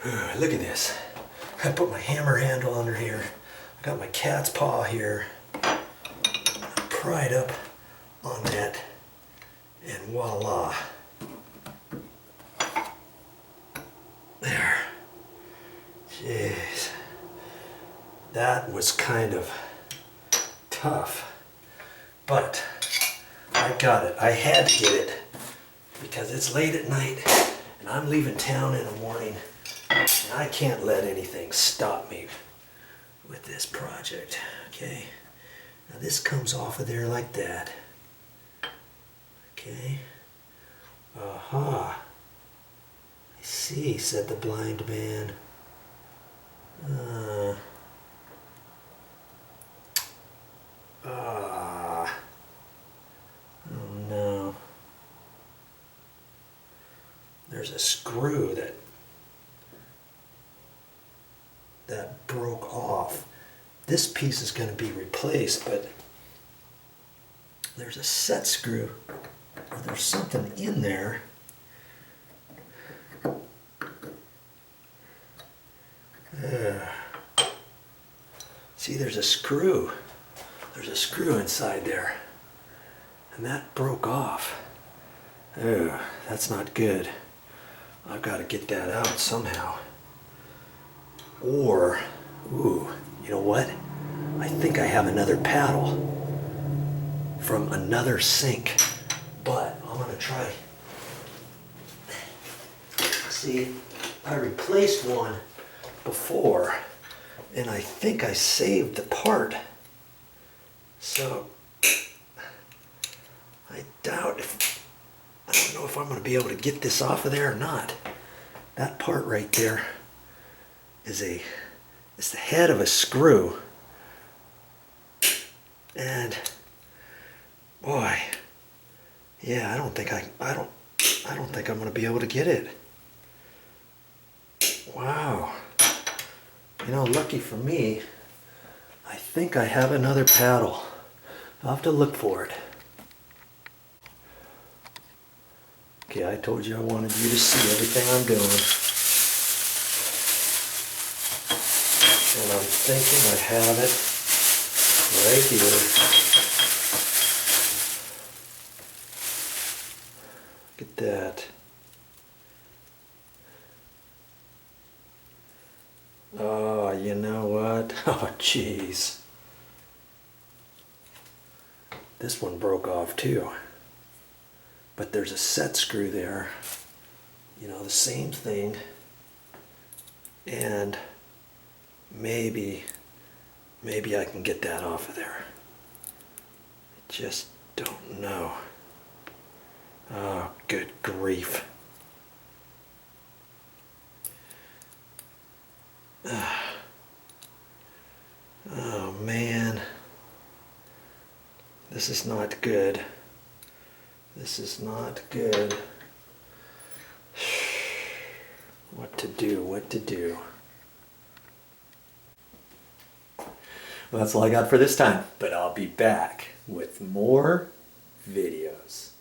Look at this. I put my hammer handle under here. I got my cat's paw here. I pry it up on that, and voila. There. Jeez. That was kind of tough, but I got it. I had to get it because it's late at night and I'm leaving town in the morning, and I can't let anything stop me with this project. Okay, now this comes off of there like that. Okay, aha, I see, said the blind man. Oh no. There's a screw that broke off. This piece is going to be replaced, but there's a set screw, or there's something in there. See, there's a screw. There's a screw inside there. And that broke off. Oh, that's not good. I've got to get that out somehow. Or, ooh, you know what? I think I have another paddle from another sink. But I'm going to try. See, I replaced one before, and I think I saved the part. So I doubt I don't know if I'm going to be able to get this off of there or not. That part right there is it's the head of a screw. And boy, yeah, I don't think I'm going to be able to get it. Wow. You know, lucky for me, I think I have another paddle. I'll have to look for it. Okay, I told you I wanted you to see everything I'm doing. And I'm thinking I have it right here. Look at that. Oh, you know what? Oh, jeez. This one broke off too. But there's a set screw there. You know, the same thing. And maybe I can get that off of there. I just don't know. Oh, good grief. Oh man, this is not good. This is not good. What to do, what to do. Well, that's all I got for this time, but I'll be back with more videos.